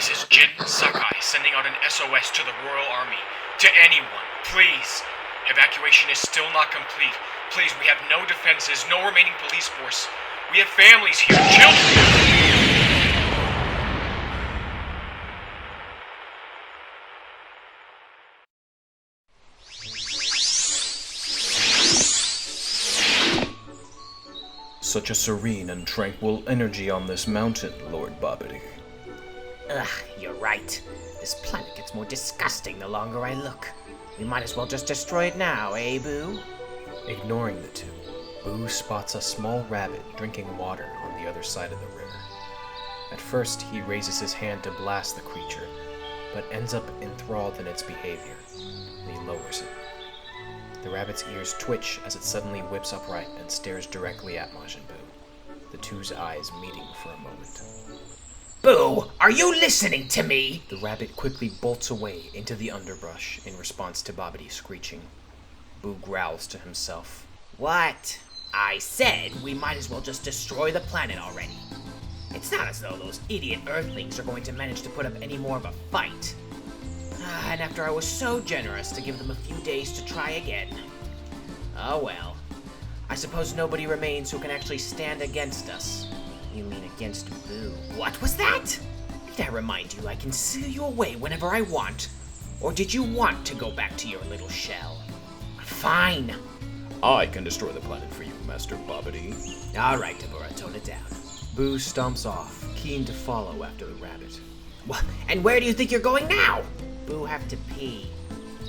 This is Jin Sakai sending out an SOS to the Royal Army. To anyone, please. Evacuation is still not complete. Please, we have no defenses, no remaining police force. We have families here, children! Such a serene and tranquil energy on this mountain, Lord Bobbity. Ugh, you're right. This planet gets more disgusting the longer I look. We might as well just destroy it now, eh, Boo? Ignoring the two, Boo spots a small rabbit drinking water on the other side of the river. At first, he raises his hand to blast the creature, but ends up enthralled in its behavior, and he lowers it. The rabbit's ears twitch as it suddenly whips upright and stares directly at Majin Buu, the two's eyes meeting for a moment. Boo, are you listening to me? The rabbit quickly bolts away into the underbrush in response to Bobbity's screeching. Boo growls to himself. What? I said we might as well just destroy the planet already. It's not as though those idiot Earthlings are going to manage to put up any more of a fight. And after I was so generous to give them a few days to try again. Oh well. I suppose nobody remains who can actually stand against us. You mean against Boo? What was that? Need I remind you I can seal you away whenever I want? Or did you want to go back to your little shell? Fine. I can destroy the planet for you, Master Bobbity. Alright, Deborah, tone it down. Boo stomps off, keen to follow after the rabbit. And where do you think you're going now? Boo have to pee.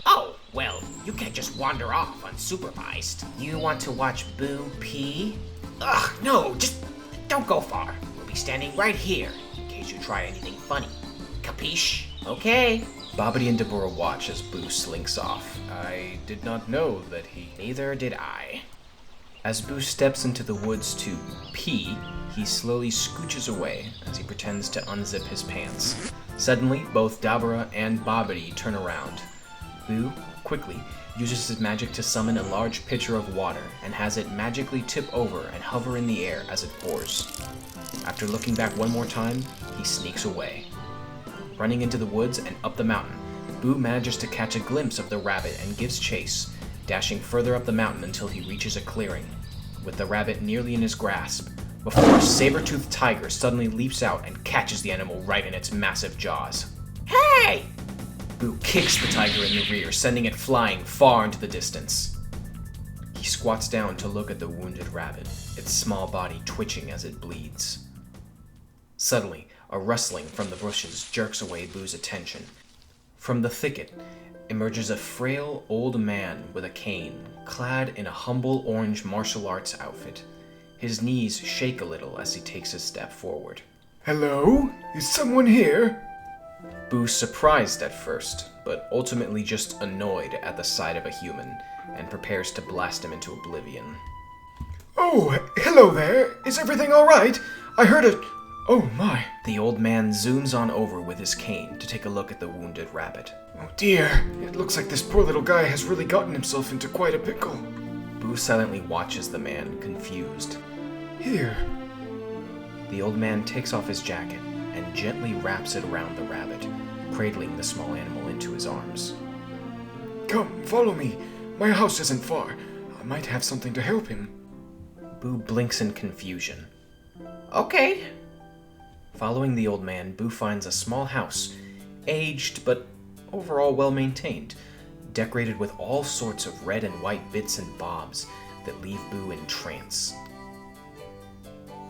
Oh, well, you can't just wander off unsupervised. You want to watch Boo pee? Ugh, no, just don't go far. We'll be standing right here in case you try anything funny. Capiche? Okay. Bobbity and Deborah watch as Boo slinks off. I did not know that he... Neither did I. As Boo steps into the woods to pee, he slowly scooches away as he pretends to unzip his pants. Suddenly, both Deborah and Bobbity turn around. Boo, quickly, uses his magic to summon a large pitcher of water and has it magically tip over and hover in the air as it pours. After looking back one more time, he sneaks away. Running into the woods and up the mountain, Boo manages to catch a glimpse of the rabbit and gives chase, dashing further up the mountain until he reaches a clearing, with the rabbit nearly in his grasp, before a saber-toothed tiger suddenly leaps out and catches the animal right in its massive jaws. Hey! Boo kicks the tiger in the rear, sending it flying far into the distance. He squats down to look at the wounded rabbit, its small body twitching as it bleeds. Suddenly, a rustling from the bushes jerks away Boo's attention. From the thicket emerges a frail old man with a cane, clad in a humble orange martial arts outfit. His knees shake a little as he takes a step forward. Hello? Is someone here? Boo's surprised at first, but ultimately just annoyed at the sight of a human, and prepares to blast him into oblivion. Oh, hello there. Is everything alright? I heard a... Oh my. The old man zooms on over with his cane to take a look at the wounded rabbit. Oh dear. It looks like this poor little guy has really gotten himself into quite a pickle. Boo silently watches the man, confused. Here. The old man takes off his jacket and gently wraps it around the rabbit, cradling the small animal into his arms. Come, follow me. My house isn't far. I might have something to help him. Boo blinks in confusion. Okay. Following the old man, Boo finds a small house, aged but overall well-maintained, decorated with all sorts of red and white bits and bobs that leave Boo in trance.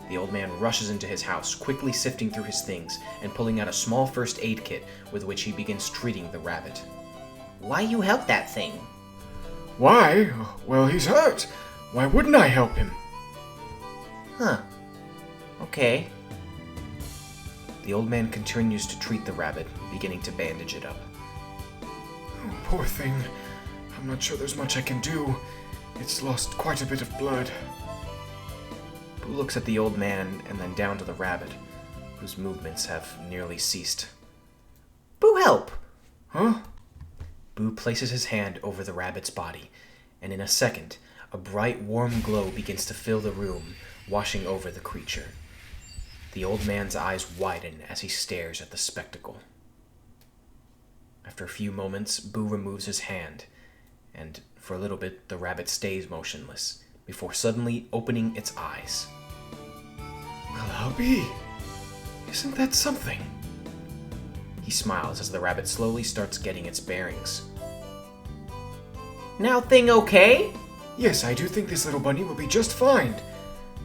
The old man rushes into his house, quickly sifting through his things and pulling out a small first aid kit with which he begins treating the rabbit. Why you help that thing? Why? Well, he's hurt. Why wouldn't I help him? Huh. Okay. The old man continues to treat the rabbit, beginning to bandage it up. Oh, poor thing. I'm not sure there's much I can do. It's lost quite a bit of blood. Boo looks at the old man and then down to the rabbit, whose movements have nearly ceased. Boo, help! Huh? Boo places his hand over the rabbit's body, and in a second, a bright, warm glow begins to fill the room, washing over the creature. The old man's eyes widen as he stares at the spectacle. After a few moments, Boo removes his hand, and for a little bit the rabbit stays motionless, before suddenly opening its eyes. Well, I'll be. Isn't that something? He smiles as the rabbit slowly starts getting its bearings. Now thing okay? Yes, I do think this little bunny will be just fine.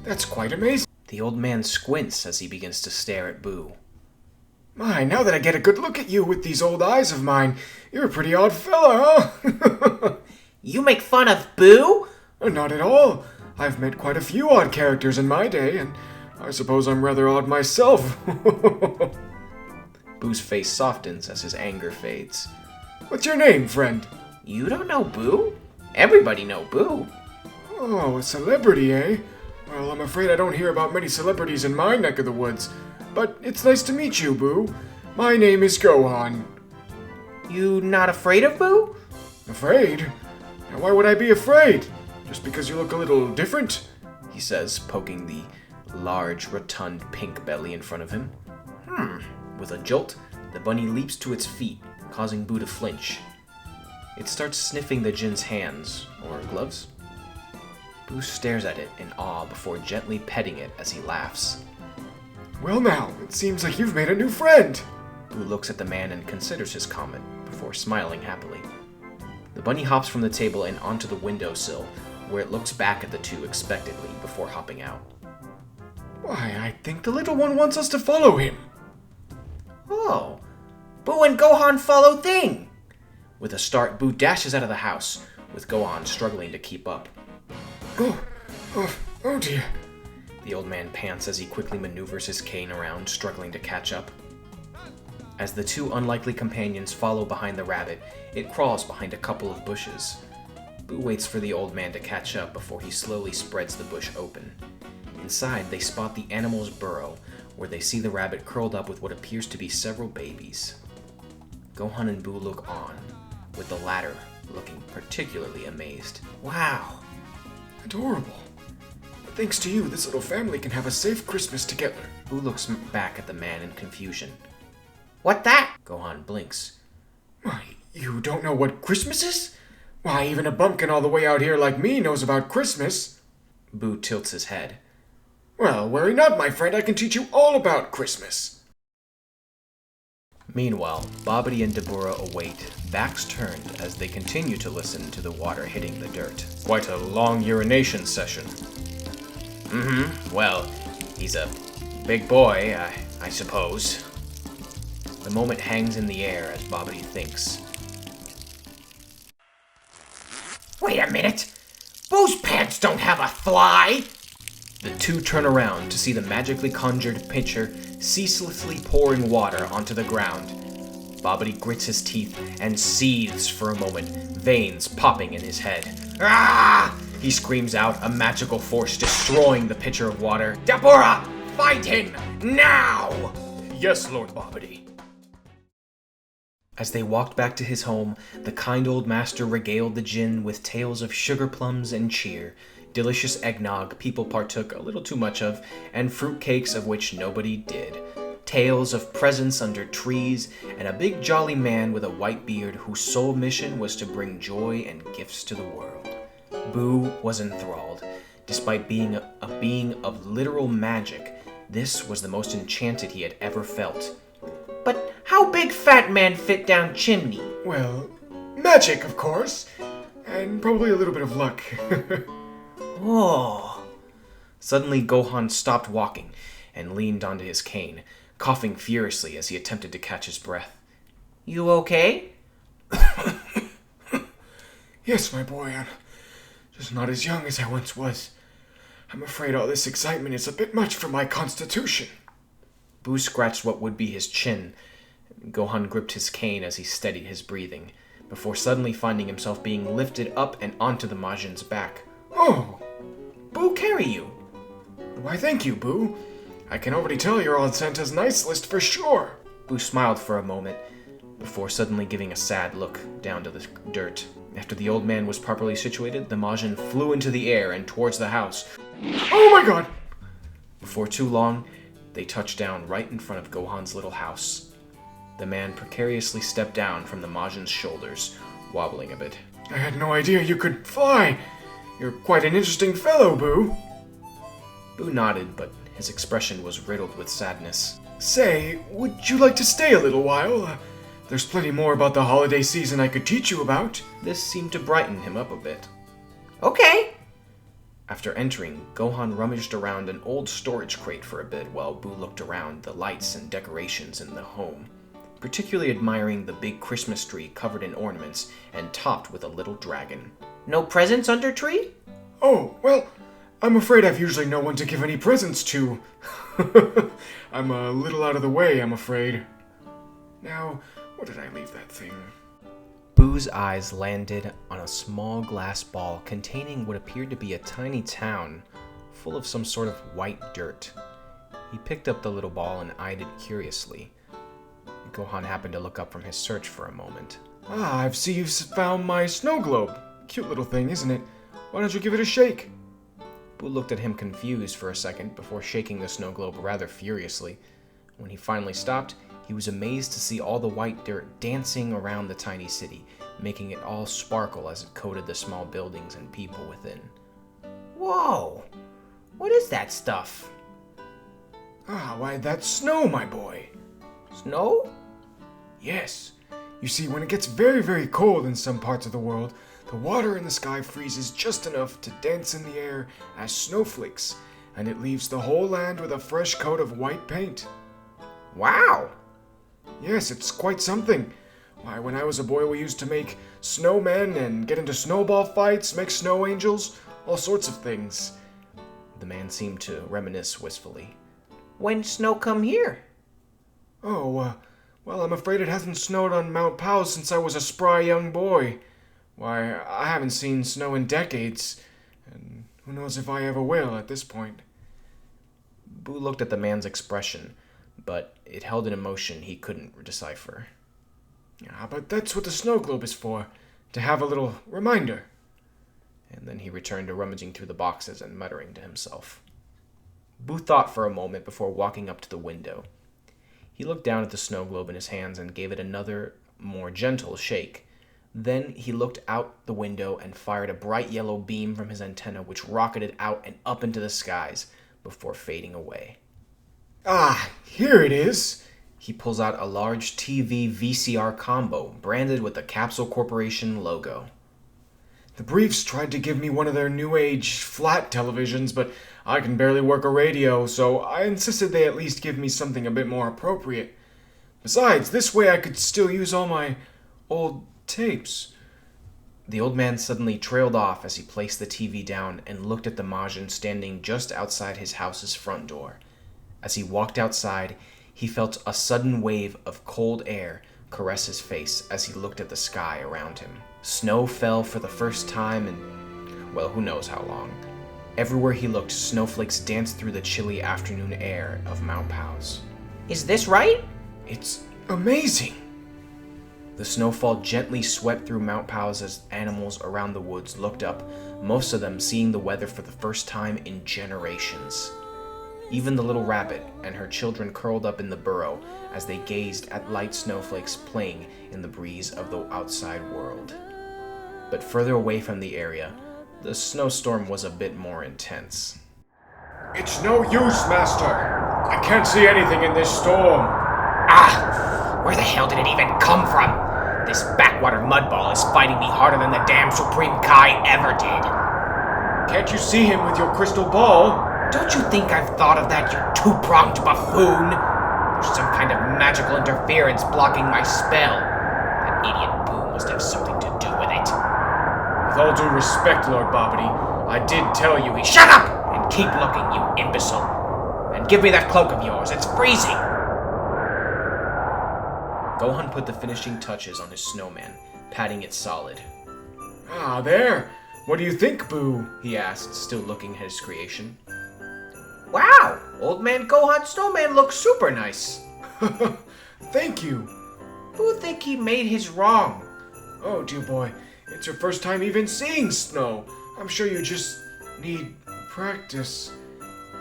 That's quite amazing. The old man squints as he begins to stare at Boo. My, now that I get a good look at you with these old eyes of mine, you're a pretty odd fella, huh? You make fun of Boo? Not at all. I've met quite a few odd characters in my day, and I suppose I'm rather odd myself. Boo's face softens as his anger fades. What's your name, friend? You don't know Boo? Everybody know Boo. Oh, a celebrity, eh? Well, I'm afraid I don't hear about many celebrities in my neck of the woods. But it's nice to meet you, Boo. My name is Gohan. You not afraid of Boo? Afraid? Now, why would I be afraid? Just because you look a little different? He says, poking the large, rotund pink belly in front of him. With a jolt, the bunny leaps to its feet, causing Boo to flinch. It starts sniffing the Jin's hands, or gloves. Boo stares at it in awe before gently petting it as he laughs. Well now, it seems like you've made a new friend. Boo looks at the man and considers his comment, before smiling happily. The bunny hops from the table and onto the windowsill, where it looks back at the two expectantly before hopping out. Why, I think the little one wants us to follow him. Oh, Boo and Gohan follow thing. With a start, Boo dashes out of the house, with Gohan struggling to keep up. Oh dear. The old man pants as he quickly maneuvers his cane around, struggling to catch up. As the two unlikely companions follow behind the rabbit, it crawls behind a couple of bushes. Boo waits for the old man to catch up before he slowly spreads the bush open. Inside, they spot the animal's burrow, where they see the rabbit curled up with what appears to be several babies. Gohan and Boo look on, with the latter looking particularly amazed. Wow. Adorable. Thanks to you, this little family can have a safe Christmas together. Boo looks back at the man in confusion. What that? Gohan blinks. Why, you don't know what Christmas is? Why, even a bumpkin all the way out here like me knows about Christmas. Boo tilts his head. Well, worry not, my friend. I can teach you all about Christmas. Meanwhile, Bobbity and Dabura await, backs turned as they continue to listen to the water hitting the dirt. Quite a long urination session. Well, he's a big boy, I suppose. The moment hangs in the air as Bobbity thinks. Wait a minute. Boo's pants don't have a fly. The two turn around to see the magically conjured pitcher ceaselessly pouring water onto the ground. Bobbity grits his teeth and seethes for a moment, veins popping in his head. Ah! He screams out, a magical force destroying the pitcher of water. Dabura, fight him now! Yes, Lord Bobbity. As they walked back to his home, the kind old master regaled the Jinn with tales of sugar plums and cheer, delicious eggnog people partook a little too much of, and fruitcakes of which nobody did. Tales of presents under trees, and a big jolly man with a white beard whose sole mission was to bring joy and gifts to the world. Boo was enthralled. Despite being a being of literal magic, this was the most enchanted he had ever felt. But how big fat man fit down chimney? Well, magic, of course. And probably a little bit of luck. Oh. Suddenly, Gohan stopped walking and leaned onto his cane, coughing furiously as he attempted to catch his breath. You okay? Yes, my boy, I'm just not as young as I once was. I'm afraid all this excitement is a bit much for my constitution. Boo scratched what would be his chin. Gohan gripped his cane as he steadied his breathing, before suddenly finding himself being lifted up and onto the Majin's back. Oh! Boo carry you. Why, thank you, Boo. I can already tell you're on Santa's nice list for sure. Boo smiled for a moment, before suddenly giving a sad look down to the dirt. After the old man was properly situated, the Majin flew into the air and towards the house. Oh my god! Before too long, They touched down right in front of Gohan's little house. The man precariously stepped down from the Majin's shoulders, wobbling a bit. I had no idea you could fly. You're quite an interesting fellow, Boo. Boo nodded, but his expression was riddled with sadness. Say, would you like to stay a little while? There's plenty more about the holiday season I could teach you about. This seemed to brighten him up a bit. Okay. After entering, Gohan rummaged around an old storage crate for a bit while Boo looked around the lights and decorations in the home, particularly admiring the big Christmas tree covered in ornaments and topped with a little dragon. No presents under tree? Oh, well, I'm afraid I've usually no one to give any presents to. I'm a little out of the way, I'm afraid. Now, where did I leave that thing? Boo's eyes landed on a small glass ball containing what appeared to be a tiny town full of some sort of white dirt. He picked up the little ball and eyed it curiously. Gohan happened to look up from his search for a moment. Ah, I see you've found my snow globe. Cute little thing, isn't it? Why don't you give it a shake? Boo looked at him confused for a second before shaking the snow globe rather furiously. When he finally stopped, he was amazed to see all the white dirt dancing around the tiny city, making it all sparkle as it coated the small buildings and people within. Whoa! What is that stuff? Ah, why, that's snow, my boy. Snow? Yes. You see, when it gets very, very cold in some parts of the world, the water in the sky freezes just enough to dance in the air as snowflakes, and it leaves the whole land with a fresh coat of white paint. Wow! Yes, it's quite something. Why, when I was a boy, we used to make snowmen and get into snowball fights, make snow angels, all sorts of things. The man seemed to reminisce wistfully. When snow come here? Oh, well, I'm afraid it hasn't snowed on Mount Pao since I was a spry young boy. Why, I haven't seen snow in decades, and who knows if I ever will at this point. Boo looked at the man's expression, but it held an emotion he couldn't decipher. Yeah, but that's what the snow globe is for, to have a little reminder. And then he returned to rummaging through the boxes and muttering to himself. Boo thought for a moment before walking up to the window. He looked down at the snow globe in his hands and gave it another, more gentle shake. Then he looked out the window and fired a bright yellow beam from his antenna, which rocketed out and up into the skies before fading away. Ah, here it is. He pulls out a large TV VCR combo branded with the Capsule Corporation logo. The briefs tried to give me one of their new age flat televisions, but I can barely work a radio, so I insisted they at least give me something a bit more appropriate. Besides, this way I could still use all my old tapes. The old man suddenly trailed off as he placed the TV down and looked at the Majin standing just outside his house's front door. As he walked outside, he felt a sudden wave of cold air caress his face as he looked at the sky around him. Snow fell for the first time in, well, who knows how long. Everywhere he looked, snowflakes danced through the chilly afternoon air of Mount Pao's. Is this right? It's amazing. The snowfall gently swept through Mount Pao's as animals around the woods looked up, most of them seeing the weather for the first time in generations. Even the little rabbit and her children curled up in the burrow as they gazed at light snowflakes playing in the breeze of the outside world. But further away from the area, the snowstorm was a bit more intense. It's no use, Master. I can't see anything in this storm. Ah! Where the hell did it even come from? This backwater mudball is fighting me harder than the damn Supreme Kai ever did. Can't you see him with your crystal ball? Don't you think I've thought of that, you two-pronged buffoon? There's some kind of magical interference blocking my spell. That idiot Boo must have something to do with it. With all due respect, Lord Bobbity, I did tell you he— Shut up! And keep looking, you imbecile. And give me that cloak of yours, it's freezing! Gohan put the finishing touches on his snowman, patting it solid. Ah, there. What do you think, Boo? He asked, still looking at his creation. Wow! Old Man Gohan Snowman looks super nice. Thank you. Who think he made his wrong? Oh, dear boy, it's your first time even seeing snow. I'm sure you just need practice.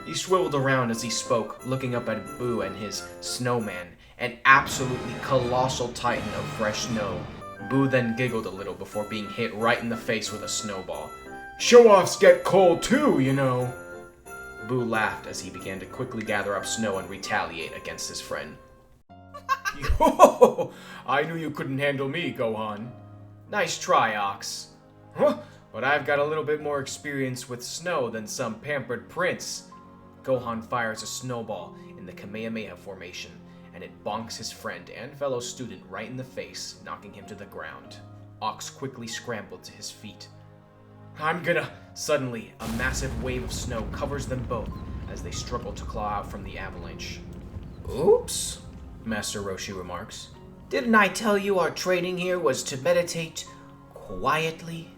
He swiveled around as he spoke, looking up at Boo and his snowman, an absolutely colossal titan of fresh snow. Boo then giggled a little before being hit right in the face with a snowball. Show-offs get cold too, you know. Boo laughed as he began to quickly gather up snow and retaliate against his friend. Yo, I knew you couldn't handle me, Gohan. Nice try, Ox. Huh? But I've got a little bit more experience with snow than some pampered prince. Gohan fires a snowball in the Kamehameha formation, and it bonks his friend and fellow student right in the face, knocking him to the ground. Ox quickly scrambled to his feet. I'm gonna... Suddenly, a massive wave of snow covers them both as they struggle to claw out from the avalanche. Oops. Master Roshi remarks. Didn't I tell you our training here was to meditate quietly?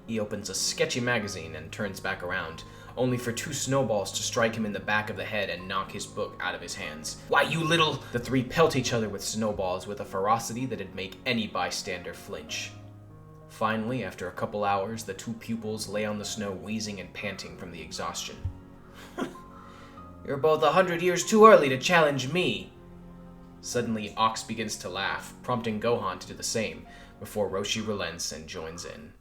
He opens a sketchy magazine and turns back around, only for two snowballs to strike him in the back of the head and knock his book out of his hands. Why, you little... The three pelt each other with snowballs with a ferocity that'd make any bystander flinch. Finally, after a couple hours, the two pupils lay on the snow wheezing and panting from the exhaustion. You're both 100 years too early to challenge me. Suddenly, Ox begins to laugh, prompting Gohan to do the same, before Roshi relents and joins in.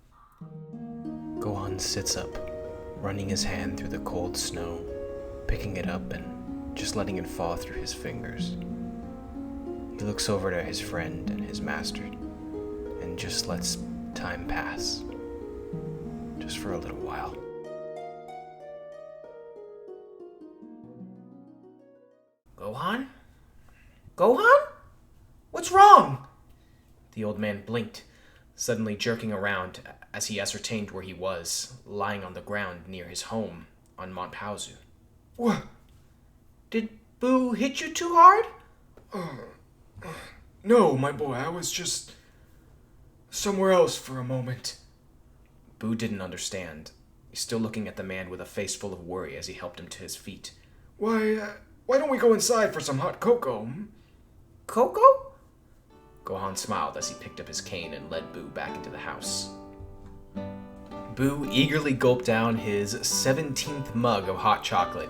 Gohan sits up, running his hand through the cold snow, picking it up and just letting it fall through his fingers. He looks over to his friend and his master, and just lets time pass. Just for a little while. Gohan? Gohan? What's wrong? The old man blinked, suddenly jerking around as he ascertained where he was, lying on the ground near his home on Mount Paozu. What? Did Boo hit you too hard? No, my boy, I was just... somewhere else for a moment. Boo didn't understand, still looking at the man with a face full of worry as he helped him to his feet. Why don't we go inside for some hot cocoa? Coco? Gohan smiled as he picked up his cane and led Boo back into the house. Boo eagerly gulped down his 17th mug of hot chocolate.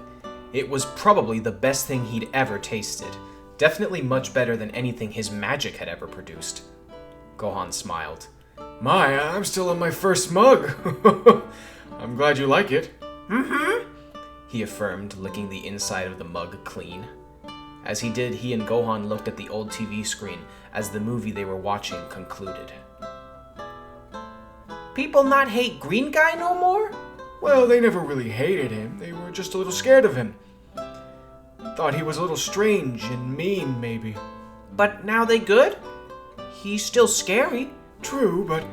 It was probably the best thing he'd ever tasted. Definitely much better than anything his magic had ever produced. Gohan smiled. My, I'm still on my first mug. I'm glad you like it. Mm-hmm. He affirmed, licking the inside of the mug clean. As he did, he and Gohan looked at the old TV screen as the movie they were watching concluded. People not hate Green Guy no more? Well, they never really hated him. They were just a little scared of him. Thought he was a little strange and mean, maybe. But now they good? He's still scary. True, but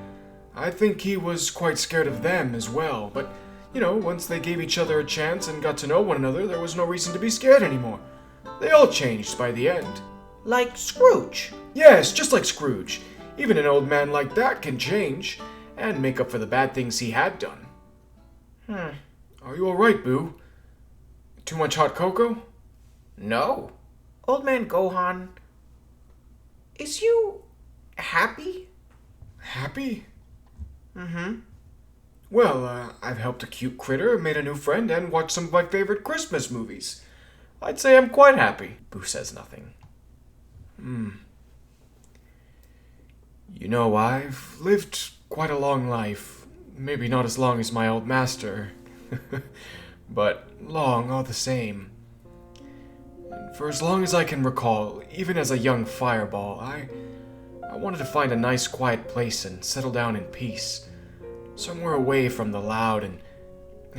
I think he was quite scared of them as well. But, you know, once they gave each other a chance and got to know one another, there was no reason to be scared anymore. They all changed by the end. Like Scrooge. Yes, just like Scrooge. Even an old man like that can change and make up for the bad things he had done. Are you alright, Boo? Too much hot cocoa? No. Old man Gohan, is you happy? Happy? Mm-hmm. Well, I've helped a cute critter, made a new friend, and watched some of my favorite Christmas movies. I'd say I'm quite happy. Boo says nothing. You know, I've lived quite a long life. Maybe not as long as my old master, but long all the same. And for as long as I can recall, even as a young fireball, I wanted to find a nice quiet place and settle down in peace. Somewhere away from the loud and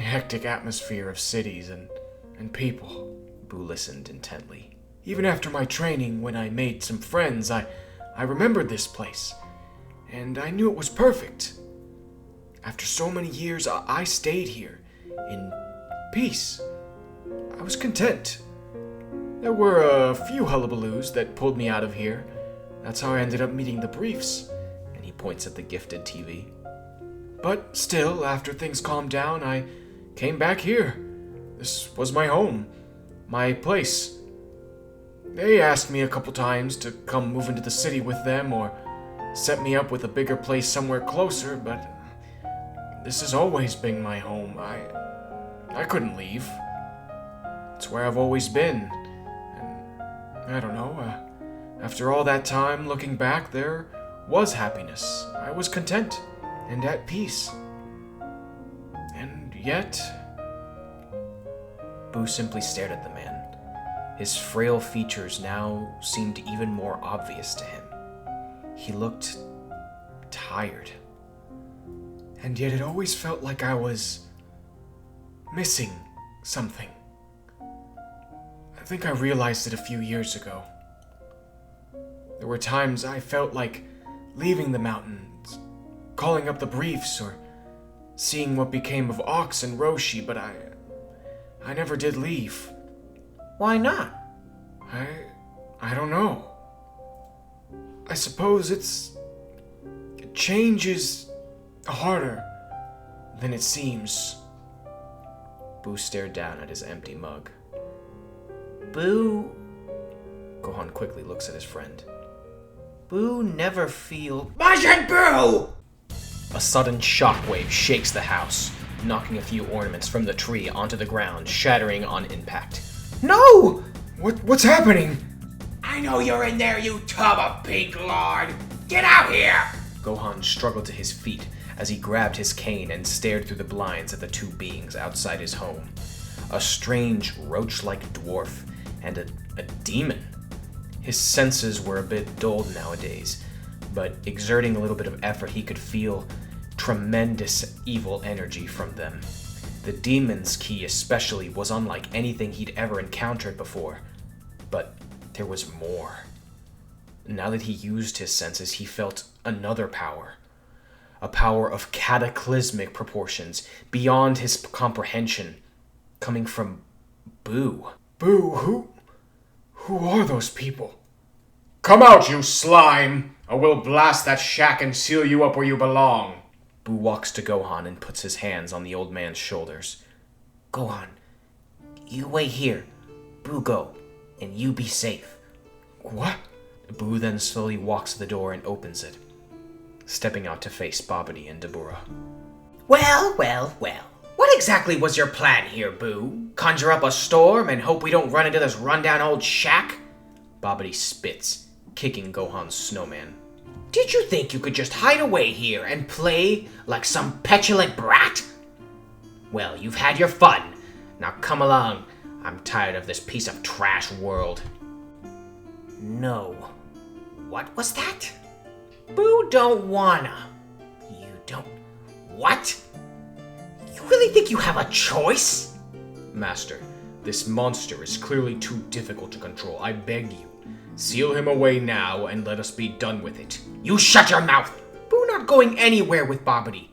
hectic atmosphere of cities and people. Boo listened intently. Even after my training, when I made some friends, I remembered this place. And I knew it was perfect. After so many years, I stayed here, in peace. I was content. There were a few hullabaloos that pulled me out of here. That's how I ended up meeting the Briefs. And he points at the gifted TV. But still, after things calmed down, I came back here. This was my home, my place. They asked me a couple times to come move into the city with them or set me up with a bigger place somewhere closer, but this has always been my home. I couldn't leave. It's where I've always been. And I don't know, after all that time looking back, there was happiness. I was content and at peace. And yet... Boo simply stared at the man. His frail features now seemed even more obvious to him. He looked tired. And yet it always felt like I was missing something. I think I realized it a few years ago. There were times I felt like leaving the mountains, calling up the briefs, or seeing what became of Ox and Roshi, but I never did leave. Why not? I don't know. I suppose change is harder than it seems. Boo stared down at his empty mug. Boo. Gohan quickly looks at his friend. Boo never feel... Majin Buu! A sudden shockwave shakes the house, knocking a few ornaments from the tree onto the ground, shattering on impact. No! What's happening? I know you're in there, you tub of pink lard! Get out here! Gohan struggled to his feet as he grabbed his cane and stared through the blinds at the two beings outside his home. A strange, roach-like dwarf and a demon. His senses were a bit dulled nowadays, but exerting a little bit of effort, he could feel tremendous evil energy from them. The demon's ki especially was unlike anything he'd ever encountered before, but there was more. Now that he used his senses, he felt another power. A power of cataclysmic proportions, beyond his comprehension, coming from Boo. Boo, who are those people? Come out, you slime, or we'll blast that shack and seal you up where you belong. Boo walks to Gohan and puts his hands on the old man's shoulders. Gohan, you wait here. Boo go, and you be safe. What? Boo then slowly walks to the door and opens it, stepping out to face Babidi and Dabura. Well. What exactly was your plan here, Boo? Conjure up a storm and hope we don't run into this rundown old shack? Babidi spits, kicking Gohan's snowman. Did you think you could just hide away here and play like some petulant brat? Well, you've had your fun. Now come along. I'm tired of this piece of trash world. No. What was that? Boo don't wanna. You don't... What? You really think you have a choice? Master, this monster is clearly too difficult to control. I beg you, seal him away now and let us be done with it. You shut your mouth! Boo not going anywhere with Babidi.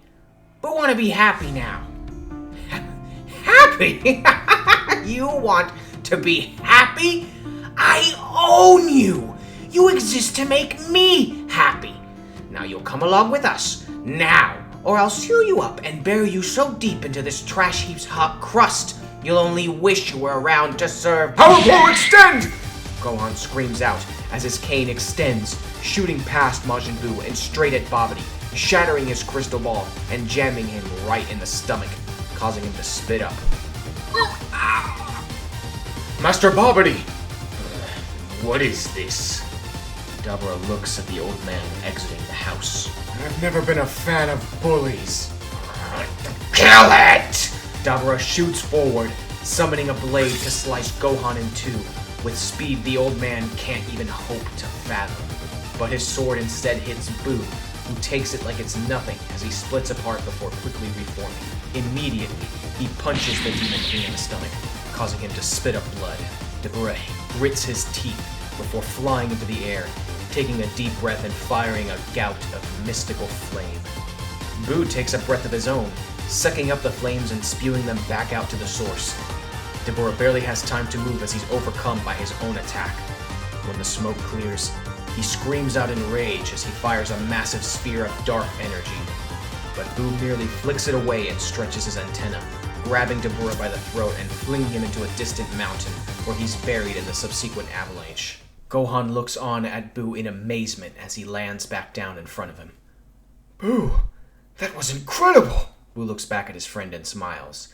Boo wanna be happy now. Happy? You want to be happy? I own you! You exist to make me happy. Now you'll come along with us, now, or I'll seal you up and bury you so deep into this trash heap's hot crust, you'll only wish you were around to serve. Power Blow Extend! Gohan screams out as his cane extends, shooting past Majin Buu and straight at Babidi, shattering his crystal ball and jamming him right in the stomach, causing him to spit up. Master Babidi! What is this? Dabura looks at the old man exiting the house. I've never been a fan of bullies. Kill it! Dabura shoots forward, summoning a blade to slice Gohan in two. With speed the old man can't even hope to fathom. But his sword instead hits Boo, who takes it like it's nothing as he splits apart before quickly reforming. Immediately, he punches the Demon King in the stomach, causing him to spit up blood. Dabura grits his teeth before flying into the air, taking a deep breath and firing a gout of mystical flame. Boo takes a breath of his own, sucking up the flames and spewing them back out to the source. Dabura barely has time to move as he's overcome by his own attack. When the smoke clears, he screams out in rage as he fires a massive sphere of dark energy. But Boo merely flicks it away and stretches his antenna, grabbing Dabura by the throat and flinging him into a distant mountain, where he's buried in the subsequent avalanche. Gohan looks on at Boo in amazement as he lands back down in front of him. Boo, that was incredible! Boo looks back at his friend and smiles.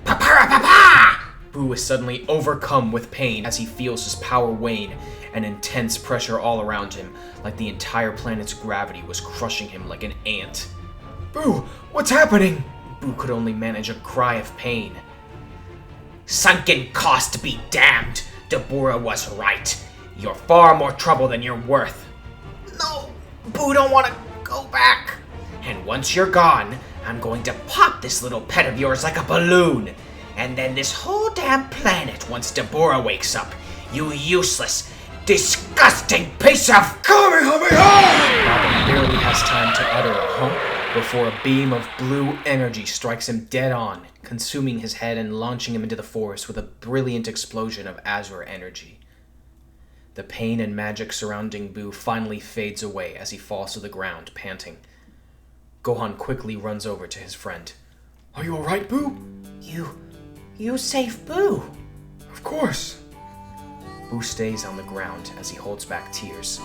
Papa! Buu is suddenly overcome with pain as he feels his power wane and intense pressure all around him, like the entire planet's gravity was crushing him like an ant. Buu, what's happening? Buu could only manage a cry of pain. Sunken cost be damned! Dabura was right. You're far more trouble than you're worth. No, Boo don't want to go back. And once you're gone, I'm going to pop this little pet of yours like a balloon. And then this whole damn planet once Dabura wakes up. You useless, disgusting piece of Bobby barely has time to utter a hump before a beam of blue energy strikes him dead on, consuming his head and launching him into the forest with a brilliant explosion of azure energy. The pain and magic surrounding Buu finally fades away as he falls to the ground, panting. Gohan quickly runs over to his friend. Are you alright, Buu? You saved Boo. Of course. Buu stays on the ground as he holds back tears.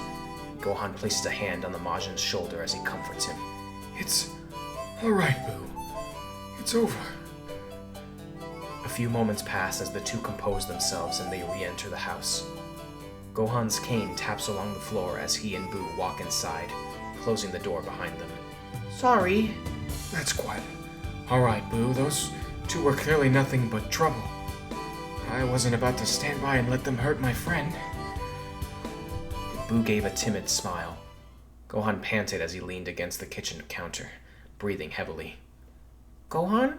Gohan places a hand on the Majin's shoulder as he comforts him. It's alright, Buu. It's over. A few moments pass as the two compose themselves and they re-enter the house. Gohan's cane taps along the floor as he and Buu walk inside, closing the door behind them. Sorry. That's quiet. Alright, Buu, those two were clearly nothing but trouble. I wasn't about to stand by and let them hurt my friend. Buu gave a timid smile. Gohan panted as he leaned against the kitchen counter, breathing heavily. Gohan?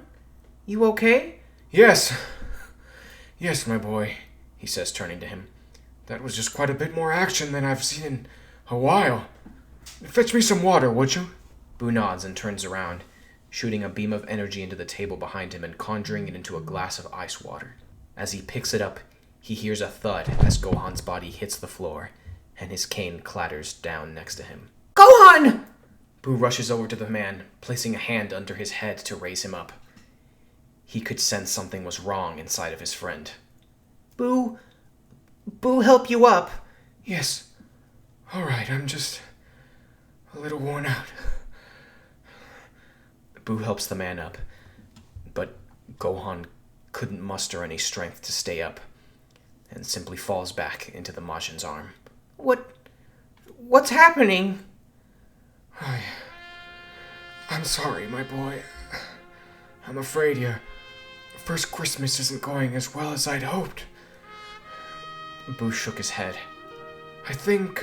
You okay? Yes. Yes, my boy, he says, turning to him. That was just quite a bit more action than I've seen in a while. Fetch me some water, would you? Buu nods and turns around, shooting a beam of energy into the table behind him and conjuring it into a glass of ice water. As he picks it up, he hears a thud as Gohan's body hits the floor, and his cane clatters down next to him. Gohan! Buu rushes over to the man, placing a hand under his head to raise him up. He could sense something was wrong inside of his friend. Boo help you up. Yes. Alright, I'm just a little worn out. Buu helps the man up, but Gohan couldn't muster any strength to stay up, and simply falls back into the Majin's arm. What's happening? I'm sorry, my boy. I'm afraid your first Christmas isn't going as well as I'd hoped. Buu shook his head. I think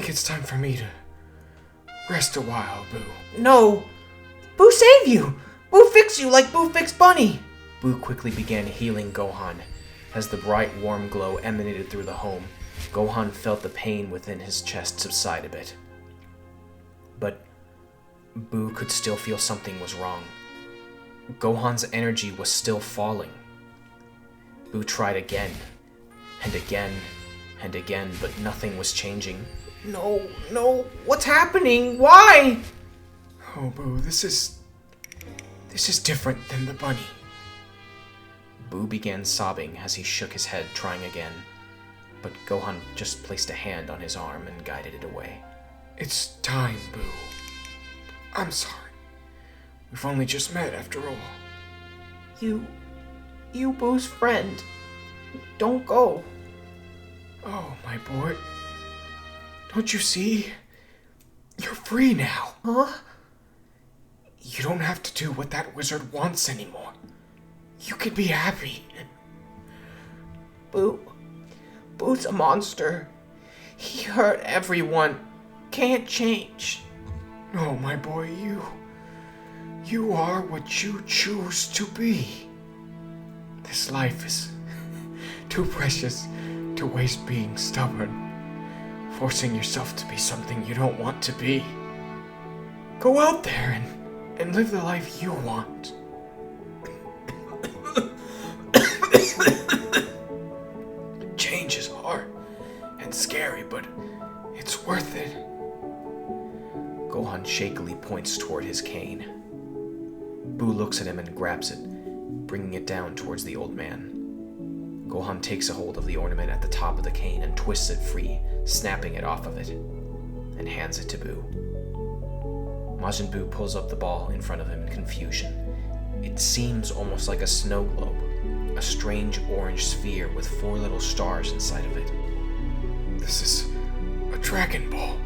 it's time for me to rest a while, Buu. No. Boo save you. Boo fix you like Boo fixed Bunny. Buu quickly began healing Gohan. As the bright, warm glow emanated through the home, Gohan felt the pain within his chest subside a bit. But Buu could still feel something was wrong. Gohan's energy was still falling. Buu tried again, and again, and again, but nothing was changing. No, what's happening? Why? Oh, Buu, this is different than the bunny. Buu began sobbing as he shook his head, trying again, but Gohan just placed a hand on his arm and guided it away. It's time, Buu. I'm sorry. We've only just met, after all. You Boo's friend. Don't go. Oh, my boy. Don't you see? You're free now. Huh? You don't have to do what that wizard wants anymore. You can be happy. Boo's a monster. He hurt everyone. Can't change. No, my boy, you are what you choose to be. This life is too precious to waste being stubborn, forcing yourself to be something you don't want to be. Go out there and live the life you want. Change is hard and scary, but it's worth it. Gohan shakily points toward his cane. Buu looks at him and grabs it, bringing it down towards the old man. Gohan takes a hold of the ornament at the top of the cane and twists it free, snapping it off of it, and hands it to Buu. Majin Buu pulls up the ball in front of him in confusion. It seems almost like a snow globe, a strange orange sphere with 4 little stars inside of it. This is a Dragon Ball.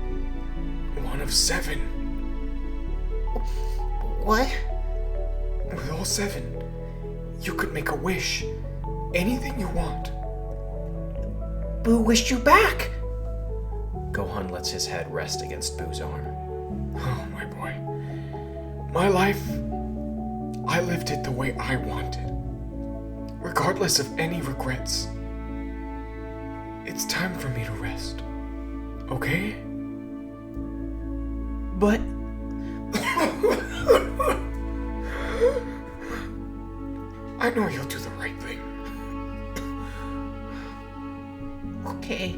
One of 7. What? With all 7, you could make a wish. Anything you want. Boo wished you back! Gohan lets his head rest against Boo's arm. Oh, my boy. My life, I lived it the way I wanted. Regardless of any regrets. It's time for me to rest. Okay? But I know you'll do the right thing. okay.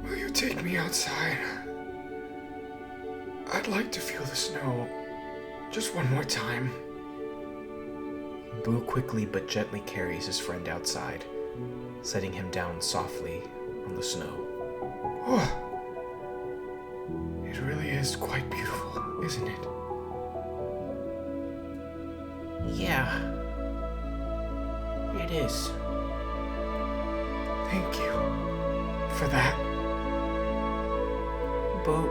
Will you take me outside? I'd like to feel the snow just one more time. Boo quickly but gently carries his friend outside, setting him down softly on the snow. Oh, it really is quite beautiful, isn't it? Yeah. It is. Thank you for that. Boo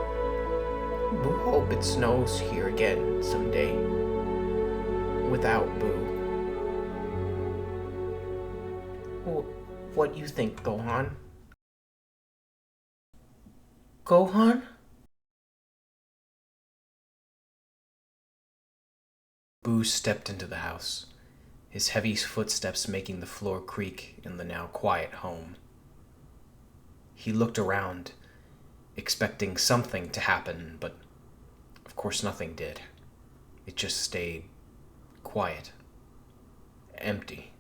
hope it snows here again someday. Without Boo. What do you think, Gohan? Gohan? Boo stepped into the house, his heavy footsteps making the floor creak in the now quiet home. He looked around, expecting something to happen, but of course nothing did. It just stayed quiet, empty.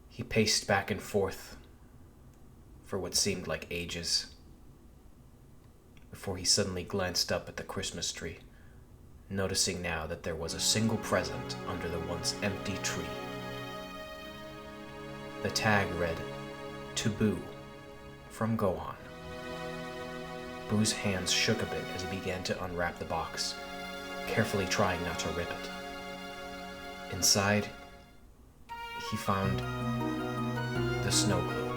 He paced back and forth for what seemed like ages, before he suddenly glanced up at the Christmas tree, noticing now that there was a single present under the once empty tree. The tag read, "To Boo, from Gohan." Boo's hands shook a bit as he began to unwrap the box, carefully trying not to rip it. Inside, he found the snow globe,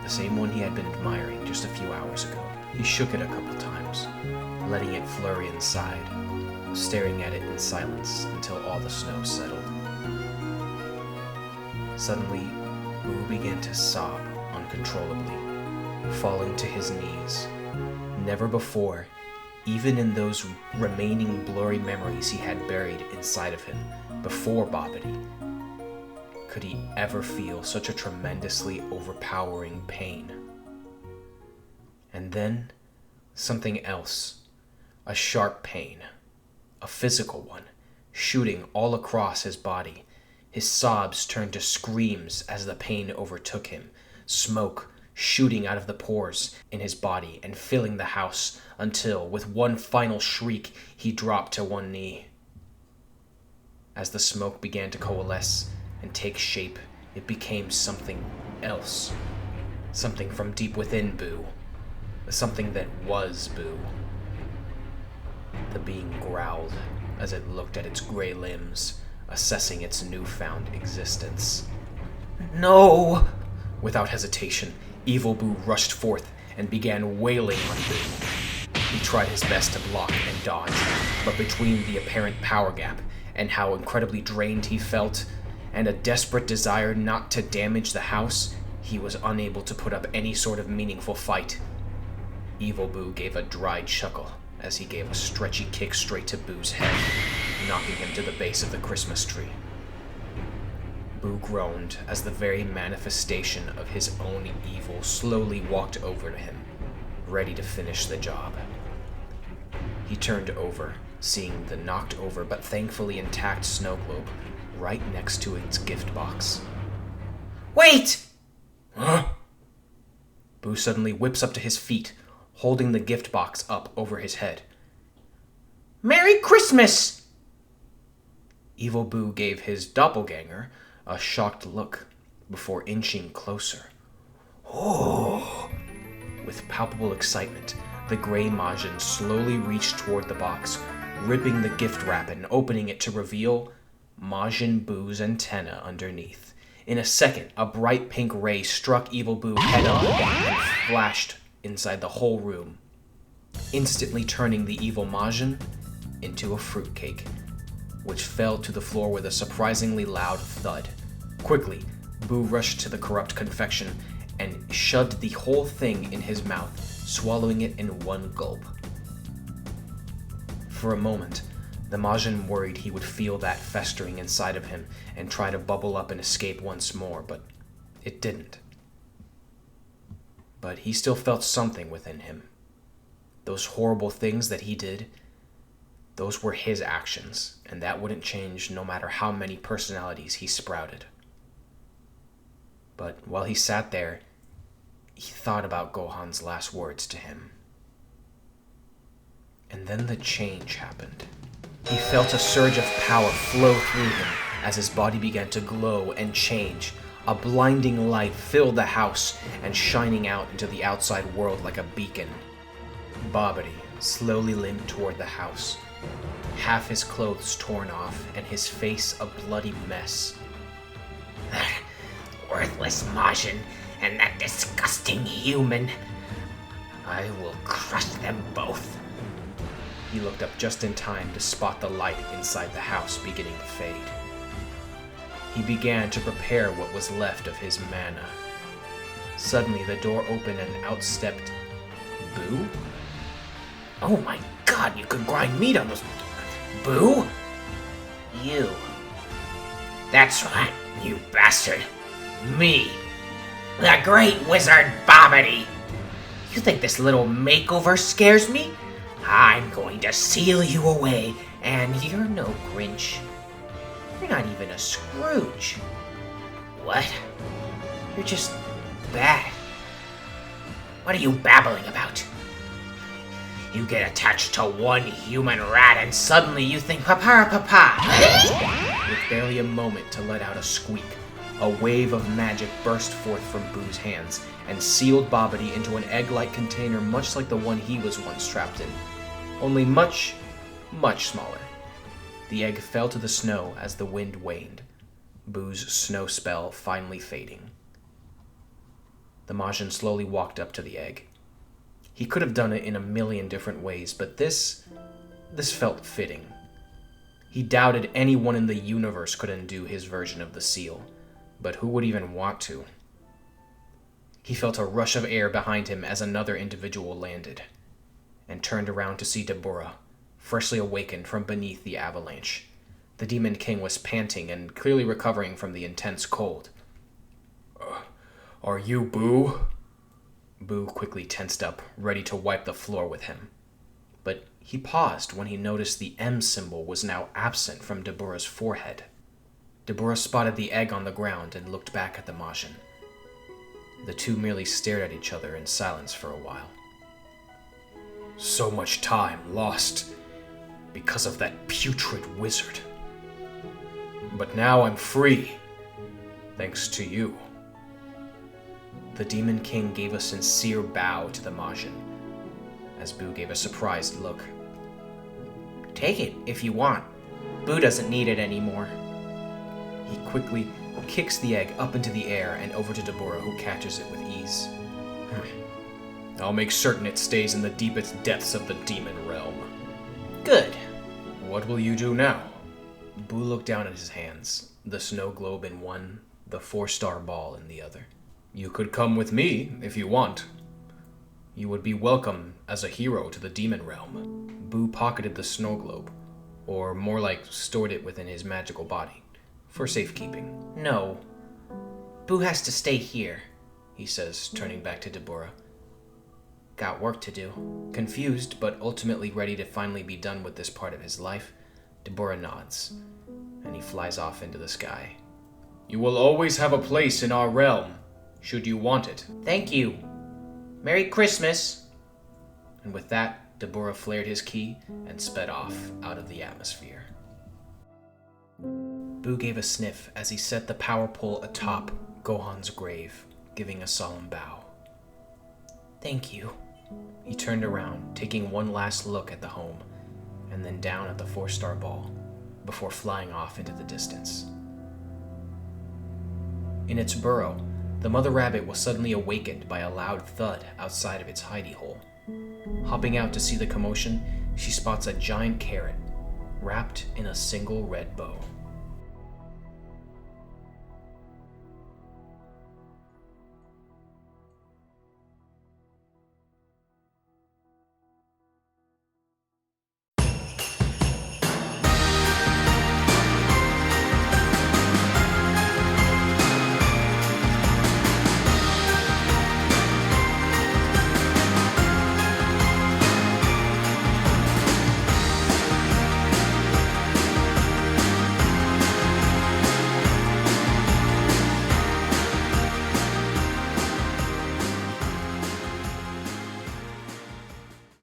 the same one he had been admiring just a few hours ago. He shook it a couple times, letting it flurry inside, staring at it in silence until all the snow settled. Suddenly, Boo began to sob uncontrollably, falling to his knees. Never before, even in those remaining blurry memories he had buried inside of him before Babidi, could he ever feel such a tremendously overpowering pain. And then, something else, a sharp pain, a physical one, shooting all across his body. His sobs turned to screams as the pain overtook him, smoke shooting out of the pores in his body and filling the house until, with one final shriek, he dropped to one knee. As the smoke began to coalesce and take shape, it became something else. Something from deep within Boo. Something that was Boo. The being growled as it looked at its gray limbs, assessing its newfound existence. No! Without hesitation, Evil Boo rushed forth and began wailing on Boo. He tried his best to block and dodge, but between the apparent power gap and how incredibly drained he felt, and a desperate desire not to damage the house, he was unable to put up any sort of meaningful fight. Evil Boo gave a dry chuckle as he gave a stretchy kick straight to Boo's head, knocking him to the base of the Christmas tree. Boo groaned as the very manifestation of his own evil slowly walked over to him, ready to finish the job. He turned over, seeing the knocked over but thankfully intact snow globe right next to its gift box. Wait! Huh? Boo suddenly whips up to his feet, holding the gift box up over his head. Merry Christmas! Evil Boo gave his doppelganger a shocked look before inching closer. Oh! With palpable excitement, The gray Majin slowly reached toward the box, ripping the gift wrap and opening it to reveal Majin Buu's antenna underneath. In a second, a bright pink ray struck Evil Buu head on and flashed inside the whole room, instantly turning the evil Majin into a fruitcake, which fell to the floor with a surprisingly loud thud. Quickly, Buu rushed to the corrupt confection and shoved the whole thing in his mouth, swallowing it in one gulp. For a moment, the Majin worried he would feel that festering inside of him and try to bubble up and escape once more, but it didn't. But he still felt something within him. Those horrible things that he did, those were his actions, and that wouldn't change no matter how many personalities he sprouted. But while he sat there, he thought about Gohan's last words to him. And then the change happened. He felt a surge of power flow through him as his body began to glow and change. A blinding light filled the house and shining out into the outside world like a beacon. Babidi slowly limped toward the house, half his clothes torn off and his face a bloody mess. Worthless Majin and that disgusting human. I will crush them both. He looked up just in time to spot the light inside the house beginning to fade. He began to prepare what was left of his mana. Suddenly, the door opened and out stepped Buu? Oh my god, you could grind meat on those... Buu? You. That's right, you bastard. Me. The great wizard Babidi. You think this little makeover scares me? I'm going to seal you away, and you're no Grinch. You're not even a Scrooge. What? You're just bad. What are you babbling about? You get attached to one human rat and suddenly you think papa. With barely a moment to let out a squeak, a wave of magic burst forth from Buu's hands and sealed Babidi into an egg-like container much like the one he was once trapped in, only much, much smaller. The egg fell to the snow as the wind waned, Buu's snow spell finally fading. The Majin slowly walked up to the egg. He could have done it in a million different ways, but this felt fitting. He doubted anyone in the universe could undo his version of the seal, but who would even want to? He felt a rush of air behind him as another individual landed, and turned around to see Dabura, freshly awakened from beneath the avalanche. The Demon King was panting and clearly recovering from the intense cold. Are you Buu? Buu quickly tensed up, ready to wipe the floor with him. But he paused when he noticed the M symbol was now absent from Dabura's forehead. Dabura spotted the egg on the ground and looked back at the Majin. The two merely stared at each other in silence for a while. So much time lost because of that putrid wizard. But now I'm free, thanks to you. The Demon King gave a sincere bow to the Majin, as Buu gave a surprised look. Take it if you want. Buu doesn't need it anymore. He quickly kicks the egg up into the air and over to Dabura, who catches it with ease. I'll make certain it stays in the deepest depths of the demon realm. Good. What will you do now? Buu looked down at his hands, the snow globe in one, the 4-star ball in the other. You could come with me if you want. You would be welcome as a hero to the demon realm. Buu pocketed the snow globe, or more like stored it within his magical body, for safekeeping. No. Buu has to stay here, he says, turning back to Dabura. Got work to do. Confused, but ultimately ready to finally be done with this part of his life, Dabura nods, and he flies off into the sky. You will always have a place in our realm, should you want it. Thank you. Merry Christmas. And with that, Dabura flared his key and sped off out of the atmosphere. Buu gave a sniff as he set the power pole atop Gohan's grave, giving a solemn bow. Thank you. He turned around, taking one last look at the home, and then down at the 4-star ball, before flying off into the distance. In its burrow, the mother rabbit was suddenly awakened by a loud thud outside of its hidey hole. Hopping out to see the commotion, she spots a giant carrot wrapped in a single red bow.